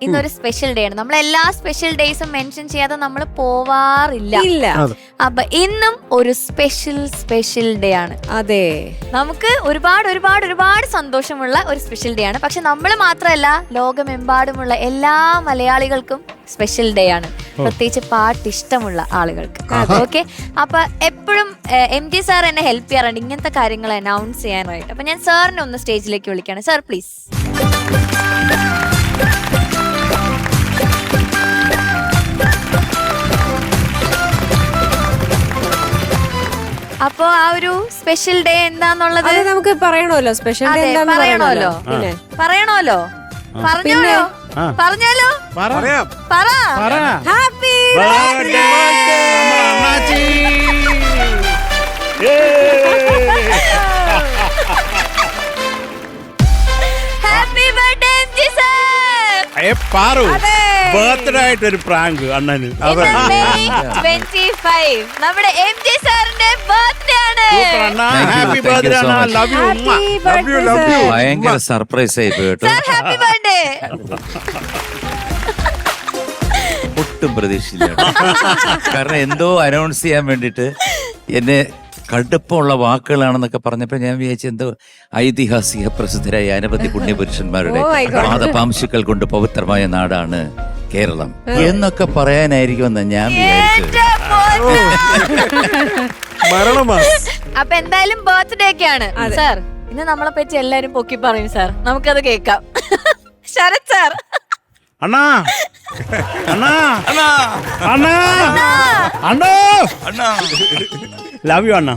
ഇന്നൊരു special day ആണ്. നമ്മൾ എല്ലാ സ്പെഷ്യൽ ഡേയ്സും മെൻഷൻ ചെയ്യാതെ നമ്മൾ പോവാറില്ല. അപ്പൊ ഇന്നും ഒരു സ്പെഷ്യൽ ഡേ ആണ്. അതെ, നമുക്ക് ഒരുപാട് സന്തോഷമുള്ള ഒരു സ്പെഷ്യൽ ഡേ ആണ്. പക്ഷെ നമ്മൾ മാത്രമല്ല, ലോകമെമ്പാടുമുള്ള എല്ലാ മലയാളികൾക്കും സ്പെഷ്യൽ ഡേ ആണ്, പ്രത്യേകിച്ച് പാട്ട് ഇഷ്ടമുള്ള ആളുകൾക്ക്. ഓക്കെ, അപ്പൊ എപ്പോഴും MG സാർ എന്നെ ഹെൽപ്പ് ചെയ്യാറുണ്ട് ഇങ്ങനത്തെ കാര്യങ്ങൾ അനൗൺസ് ചെയ്യാനായിട്ട്. അപ്പൊ ഞാൻ സാറിനെ ഒന്ന് സ്റ്റേജിലേക്ക് വിളിക്കുകയാണ്. Sir please. അപ്പൊ ആ ഒരു സ്പെഷ്യൽ ഡേ എന്താന്നുള്ളത് നമുക്ക് പറയണമല്ലോ. സ്പെഷ്യൽ ഡേ എന്താന്ന് പറയണമല്ലോ. പറഞ്ഞാലോ? പറഞ്ഞാലോ? പറ. Happy happy birthday MG sir. Birthday ആയിട്ടൊരു പ്രാങ്ക് അണ്ണന്. May 25 നമ്മുടെ MG സാറിന്റെ ബർത്ത്ഡേ ആണ്. ഹാപ്പി ബർത്ത്ഡേ അണ്ണ. ലവ് യു ഉമ്മ. Love you. ഭയങ്കര സർപ്രൈസ് ആയി പോയി കേട്ടോ. Sir happy birthday. ഒട്ടും പ്രതീക്ഷിച്ചില്ല. കാരണം എന്തോ അനൗൺസ് ചെയ്യാൻ വേണ്ടിട്ട് എന്നെ കടുപ്പമുള്ള വാക്കുകളാണെന്നൊക്കെ പറഞ്ഞപ്പോ ഞാൻ വിചാരിച്ചു എന്തോ ഐതിഹാസിക പ്രസിദ്ധരായ അനവധി പുണ്യപുരുഷന്മാരുടെ പാദപാംശുക്കൾ കൊണ്ട് പവിത്രമായ നാടാണ് കേരളം എന്നൊക്കെ പറയാനായിരിക്കുമെന്ന് ഞാൻ വിചാരിച്ചു. അപ്പൊ എന്തായാലും ബർത്ത്ഡേ ഒക്കെ ആണ് സാർ. ഇന്ന് നമ്മളെ പറ്റി എല്ലാരും പൊക്കി പറയും സാർ, നമുക്കത് കേൾക്കാം. Sarath sir. Anna Anna Anna Anna അണ്ണോ love you അണ്ണ.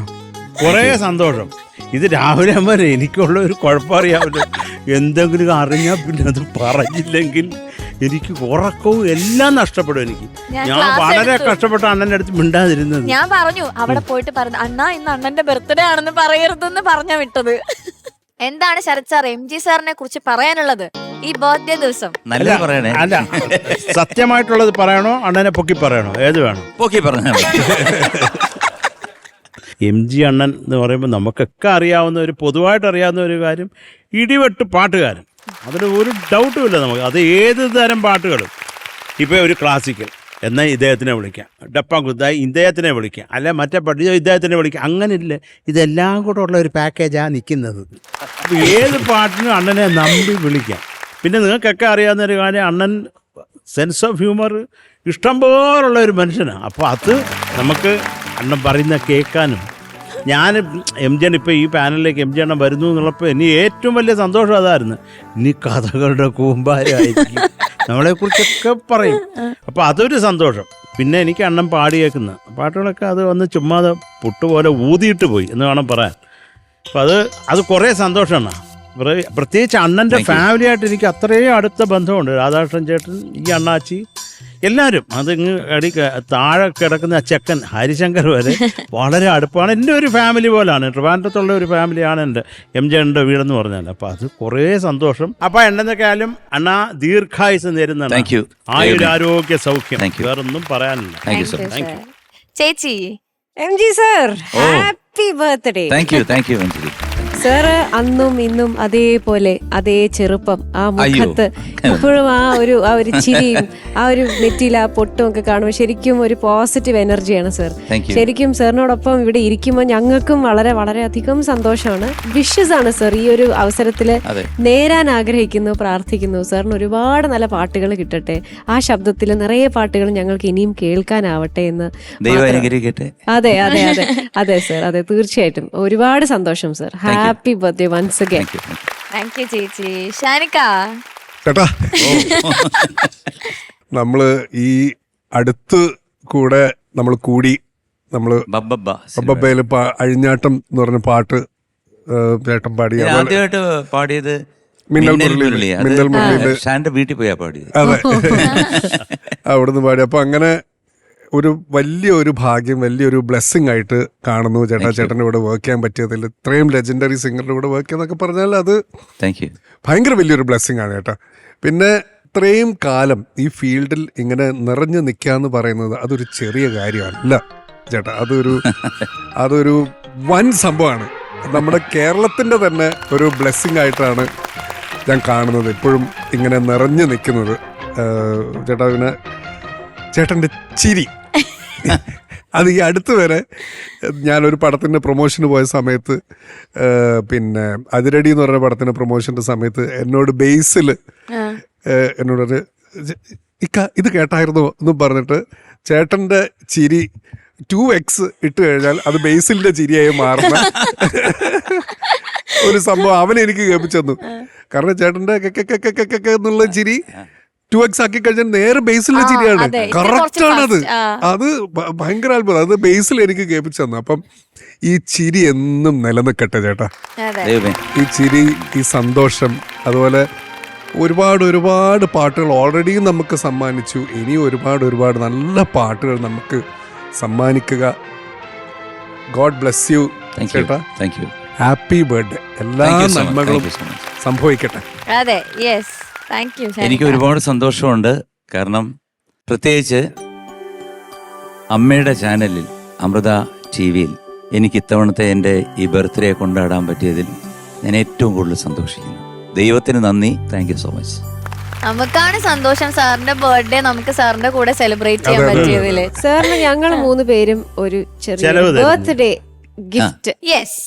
കുറേ സന്തോഷം. ഇത് രാവിലെ വരെ എനിക്കുള്ള ഒരു കുഴപ്പമറിയാമല്ലോ. എന്തെങ്കിലും അറിഞ്ഞാൽ പിന്നെ അത് പറഞ്ഞില്ലെങ്കിൽ എനിക്ക് ഉറക്കവും എല്ലാം നഷ്ടപ്പെടും. എനിക്ക് ഞാൻ വളരെ കഷ്ടപ്പെട്ട അണ്ണൻ്റെ അടുത്ത് മിണ്ടാതിരുന്നത്. ഞാൻ പറഞ്ഞു അവിടെ പോയിട്ട് പറഞ്ഞു അണ്ണാ ഇന്ന് അണ്ണന്റെ ബർത്ത്ഡേ ആണെന്ന് പറയരുതെന്ന് പറഞ്ഞ വിട്ടത്. എന്താണ് ശരത് സാർ MG സാറിനെ കുറിച്ച് പറയാനുള്ളത് ഈ ബർത്ത്ഡേ ദിവസം? നല്ല പറയണേ. അല്ല, സത്യമായിട്ടുള്ളത് പറയണോ അണ്ണനെ പൊക്കി പറയണോ? ഏത് വേണം? പൊക്കി പറഞ്ഞാൽ MG അണ്ണൻ എന്ന് പറയുമ്പോൾ നമുക്കൊക്കെ അറിയാവുന്ന ഒരു പൊതുവായിട്ട് അറിയാവുന്ന ഒരു കാര്യം, ഇടിവെട്ട് പാട്ടുകാരൻ. അതിന് ഒരു ഡൗട്ടും ഇല്ല നമുക്ക്. അത് ഏത് തരം പാട്ടുകളും. ഇപ്പോൾ ഒരു ക്ലാസിക്കൽ എന്നാൽ ഇദ്ദേഹത്തിനെ വിളിക്കാം, ഡപ്പാങ്കുത്തായി ഇദ്ദേഹത്തിനെ വിളിക്കാം, അല്ല മറ്റേ പഠിച്ചോ ഇദ്ദേഹത്തിനെ വിളിക്കാം. അങ്ങനെയില്ല, ഇതെല്ലാം കൂടെ ഉള്ള ഒരു പാക്കേജാണ് നിൽക്കുന്നത്. അപ്പോൾ ഏത് പാട്ടിനും അണ്ണനെ നമ്പി വിളിക്കാം. പിന്നെ നിങ്ങൾക്കൊക്കെ അറിയാവുന്ന ഒരു കാര്യം, അണ്ണൻ സെൻസ് ഓഫ് ഹ്യൂമർ ഇഷ്ടം പോലുള്ള ഒരു മനുഷ്യനാണ്. അപ്പോൾ അത് നമുക്ക് അണ്ണൻ പറയുന്ന കേൾക്കാനും. ഞാൻ MG ഇപ്പോൾ ഈ പാനലിലേക്ക് MG അണ്ണൻ വരുന്നു എന്നുള്ളപ്പോൾ ഇനി ഏറ്റവും വലിയ സന്തോഷം അതായിരുന്നു. ഇനി കഥകളുടെ കൂമ്പാരമായിരിക്കും, നമ്മളെക്കുറിച്ചൊക്കെ പറയും. അപ്പോൾ അതൊരു സന്തോഷം. പിന്നെ എനിക്ക് അണ്ണൻ പാടി കേൾക്കുന്ന പാട്ടുകളൊക്കെ അത് വന്ന് ചുമ്മാതെ പുട്ടുപോലെ ഊതിയിട്ട് പോയി എന്ന് വേണം പറയാൻ. അപ്പം അത് കുറേ സന്തോഷമാണ്. പ്രത്യേകിച്ച് അണ്ണൻ്റെ ഫാമിലിയായിട്ട് എനിക്ക് അത്രയും അടുത്ത ബന്ധമുണ്ട്. രാധാകൃഷ്ണൻ ചേട്ടൻ, ഈ അണ്ണാച്ചി, എല്ലാവരും. അതിങ്ങ് താഴെ കിടക്കുന്ന ചെക്കൻ ഹരിശങ്കർ വരെ വളരെ അടുപ്പാണ്. എൻ്റെ ഒരു ഫാമിലി പോലാണ്. ട്രിവാൻഡ്രത്തുള്ള ഒരു ഫാമിലിയാണ് എൻ്റെ MG അണ്ണൻ്റെ വീടെന്ന് പറഞ്ഞാൽ. അപ്പം അത് കുറേ സന്തോഷം. അപ്പം എന്തെന്നൊക്കെയാലും അണ്ണാ ദീർഘായുസ് നേരുന്നതാണ്. ആയുരാരോഗ്യ സൗഖ്യം. വേറൊന്നും പറയാനില്ല. ചേച്ചി MG sir, happy birthday. Thank you sir അന്നും ഇന്നും അതേപോലെ അതേ ചെറുപ്പം, ആ മുഖത്ത് ഇപ്പോഴും ആ ഒരു ചിരിയും ആ ഒരു നെറ്റിയിൽ ആ പൊട്ടും ഒക്കെ കാണുമ്പോൾ ശരിക്കും ഒരു പോസിറ്റീവ് എനർജിയാണ് സാർ. ശരിക്കും സാറിനോടൊപ്പം ഇവിടെ ഇരിക്കുമ്പോൾ ഞങ്ങൾക്കും വളരെ വളരെ അധികം സന്തോഷമാണ്. വിഷസ് ആണ് സാർ ഈ ഒരു അവസരത്തിൽ നേരാൻ ആഗ്രഹിക്കുന്നു, പ്രാർത്ഥിക്കുന്നു. സാറിന് ഒരുപാട് നല്ല പാട്ടുകൾ കിട്ടട്ടെ, ആ ശബ്ദത്തിൽ നിറയെ പാട്ടുകൾ ഞങ്ങൾക്ക് ഇനിയും കേൾക്കാനാവട്ടെ എന്ന്. അതെ അതെ അതെ അതെ സാർ, അതെ തീർച്ചയായിട്ടും. ഒരുപാട് സന്തോഷം sir. Happy birthday once again. Thank you ചേച്ചി. ഷാനിക്ക ചേട്ടാ, നമ്മള് ഈ അടുത്ത് കൂടെ നമ്മൾ ബബ്ബയില് അഴിഞ്ഞാട്ടം എന്ന് പറഞ്ഞ പാട്ട് ചേട്ടൻ പാടിയത് മിന്നൽ മുരളിയില് വീട്ടിൽ പോയാ പാടിയത്. അതെ, അവിടുന്ന് പാടി. അപ്പൊ അങ്ങനെ ഒരു വലിയൊരു ഭാഗ്യം, വലിയൊരു ബ്ലെസ്സിങ് ആയിട്ട് കാണുന്നു ചേട്ടൻ്റെ കൂടെ വർക്ക് ചെയ്യാൻ പറ്റിയതിൽ. ഇത്രയും ലെജൻഡറി സിംഗറിന്റെ കൂടെ വർക്ക് ചെയ്യാന്നൊക്കെ പറഞ്ഞാൽ അത് ഭയങ്കര വലിയൊരു ബ്ലെസ്സിങ് ആണ് ചേട്ടാ. പിന്നെ ഇത്രയും കാലം ഈ ഫീൽഡിൽ ഇങ്ങനെ നിറഞ്ഞു നിൽക്കാന്ന് പറയുന്നത് അതൊരു ചെറിയ കാര്യമല്ല ചേട്ടാ. അതൊരു വൻ സംഭവമാണ്. നമ്മുടെ കേരളത്തിന്റെ തന്നെ ഒരു ബ്ലെസ്സിങ് ആയിട്ടാണ് ഞാൻ കാണുന്നത്. എപ്പോഴും ഇങ്ങനെ നിറഞ്ഞു നിൽക്കുന്നത് ചേട്ടാ പിന്നെ ചേട്ടൻ്റെ ചിരി അത് ഈ അടുത്ത് വരെ ഞാനൊരു പടത്തിൻ്റെ പ്രൊമോഷന് പോയ സമയത്ത് പിന്നെ അതിരടി എന്ന് പറഞ്ഞ പടത്തിൻ്റെ പ്രൊമോഷൻ്റെ സമയത്ത് എന്നോട് ബേസിൽ എന്നോടൊരു ഇക്ക ഇത് കേട്ടായിരുന്നോ എന്നും പറഞ്ഞിട്ട് ചേട്ടൻ്റെ ചിരി 2x ഇട്ട് കഴിഞ്ഞാൽ അത് ബേസിലിൻ്റെ ചിരിയായി മാറുന്ന ഒരു സംഭവം അവൻ എനിക്ക് കേൾപ്പിച്ചു തന്നു. കാരണം ചേട്ടൻ്റെ എന്നുള്ള ചിരി 2x ആക്കി കഴിഞ്ഞാൽ നേരെ ബേസിലെ ചിരിയാണ്. കറക്റ്റ് ആണത്. അത് ഭയങ്കര അത്ഭുതം. അത് ബേസിൽ എനിക്ക് കേൾപ്പിച്ചു തന്നു. അപ്പം ഈ ചിരി എന്നും നിലനിൽക്കട്ടെ ചേട്ടാ. ഈ ചിരി, ഈ സന്തോഷം, അതുപോലെ ഒരുപാട് പാട്ടുകൾ ഓൾറെഡി നമുക്ക് സമ്മാനിച്ചു. ഇനി ഒരുപാട് നല്ല പാട്ടുകൾ നമുക്ക് സമ്മാനിക്കുക. ഗോഡ് ബ്ലെസ് യു ചേട്ടാ. Thank you. Happy birthday. എല്ലാ നന്മകളും സംഭവിക്കട്ടെ. അതെ, യെസ്, താങ്ക് യു. എനിക്ക് ഒരുപാട് സന്തോഷമുണ്ട്. കാരണം പ്രത്യേകിച്ച് അമ്മയുടെ ചാനലിൽ അമൃത TV-യിൽ എനിക്ക് ഇത്തവണത്തെ എൻ്റെ ഈ ബർത്ത്ഡേ കൊണ്ടാടാൻ പറ്റിയതിൽ ഞാൻ ഏറ്റവും കൂടുതൽ സന്തോഷിക്കുന്നു. ദൈവത്തിന് നന്ദി. Thank you so much. നമുക്കാണ് സന്തോഷം സാറിന്റെ ബർത്ത്ഡേ നമുക്ക് സാറിന്റെ കൂടെ സെലിബ്രേറ്റ് ചെയ്യാൻ പറ്റിയതില്. സാറിന് ഞങ്ങൾ 3 പേരും ഒരു ചെറിയ ചെലവ് തരുന്നു. Birthday gift. യെസ്.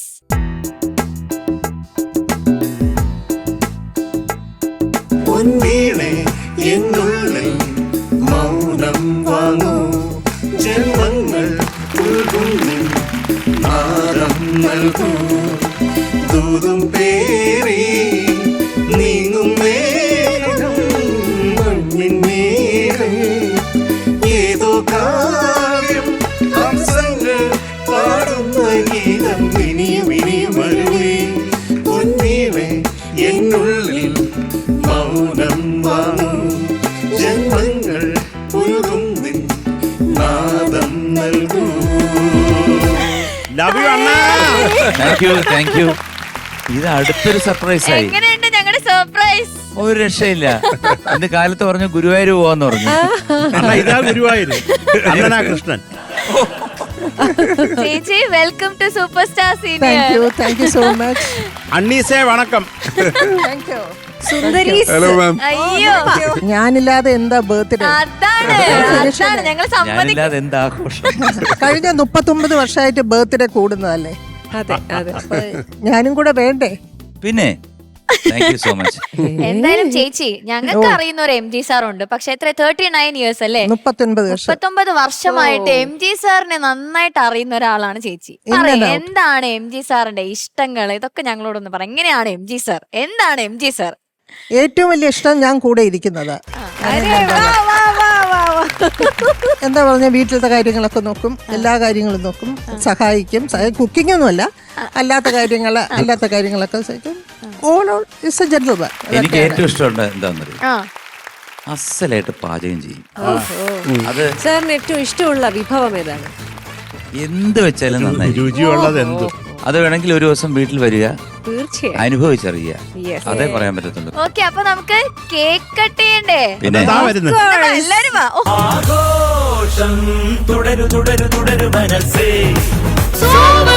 പൊന്നീളെ എന്നുള്ളിൽ മൗനം വാങ്ങൂ, ജന്മങ്ങൾ ഉൾകൊള്ളിൽ നാദം നൽകൂ, ദൂതും പേറി നീങ്ങും മേഘം മണ്ണിൻ മേഘം, ഏതോ കാവ്യം ഹംസങ്ങൾ പാടുന്ന ഗീതം ഇനിയും ഇനിയും അരുളി. പൊന്നീളെ എന്നുള്ളിൽ മൗനം വാങ്ങൂ, ജന്മങ്ങൾ ഉരുകും നിൻ നാദം നൽകൂ. ലവ് യു അണ്ണ. Thank you. ഇത് അടുത്തൊരു സർപ്രൈസ് ആയി. എങ്ങനെയുണ്ട് ഞങ്ങളുടെ സർപ്രൈസ്? ഒരു രക്ഷയില്ല. എന്റെ കാലത്ത് പറഞ്ഞു ഗുരുവായൂർ പോവാന്ന് പറഞ്ഞു. അണ്ണ ഇതാ ഗുരുവായൂര്. അണ്ണനാ കൃഷ്ണൻ. ചേച്ചി, welcome to super star senior. Thank you so much. അണ്ണീസേ വണക്കം. Thank you. സുന്ദരി. Hello ma'am. അയ്യോ, ഞാനില്ലാതെ എന്താ ബർത്ത്ഡേ? അതാണ് ഞങ്ങൾ സമ്മതിക്കും. ഞാനില്ലാതെ എന്താ ആഘോഷം. കഴിഞ്ഞ 39 വർഷമായിട്ട് ബർത്ത്ഡേ കൂടുന്നതല്ലേ? അതെ അതെ. അപ്പൊ ഞാനും കൂടെ വേണ്ടേ? പിന്നെ താങ്ക് യു സോ മച്ച്. എന്തായാലും ചേച്ചി, ഞങ്ങൾക്ക് അറിയുന്ന ഒരു MG സാർ ഉണ്ട്. പക്ഷെ എത്ര 39 ഇയേഴ്സ് അല്ലേ? 39 വർഷം. 39 വർഷമായിട്ട് MG സാറിനെ നന്നായിട്ട് അറിയുന്ന ഒരാളാണ് ചേച്ചി. പറയ്, എന്താണ് MG സാറിന്റെ ഇഷ്ടങ്ങൾ? ഇതൊക്കെ ഞങ്ങളോടൊന്ന് പറ. എങ്ങനെയാണ് MG സാർ? എന്താണ് MG സാർ? ഏറ്റവും വലിയ ഇഷ്ടം ഞാൻ കൂടെ ഇരിക്കുന്നതാ. എന്താ പറഞ്ഞ വീട്ടിലത്തെ കാര്യങ്ങളൊക്കെ നോക്കും, എല്ലാ കാര്യങ്ങളും നോക്കും, സഹായിക്കും. കുക്കിംഗ് ഒന്നുമല്ല, അല്ലാത്ത കാര്യങ്ങളൊക്കെ സഹായിക്കും. All is A gentleman. എനിക്ക് ഏറ്റവും ഇഷ്ടമുണ്ട് എന്താണെന്നറിയോ? അസലായിട്ട് പാചകം ചെയ്യും. അത് സാറിന് ഏറ്റവും ഇഷ്ടമുള്ള വിഭവം ഏതാണ്? എന്ത് വെച്ചാലും നന്നായി. രുചിയുള്ളത് എന്തും. അത് വേണമെങ്കിൽ ഒരു ദിവസം വീട്ടിൽ വരിക, തീർച്ചയായും അനുഭവിച്ചറിയുക. Yes. അതേ പറയാൻ പറ്റത്തുള്ളൂ. ഓക്കെ, അപ്പൊ നമുക്ക് കേക്ക് കട്ട് ചെയ്യണ്ടേ? പിന്നെ ദാ വരുന്നു. എല്ലാരും വാ. ആഘോഷം തുടരു തുടരു തുടരു മനസ്സേ. സൂപ്പർ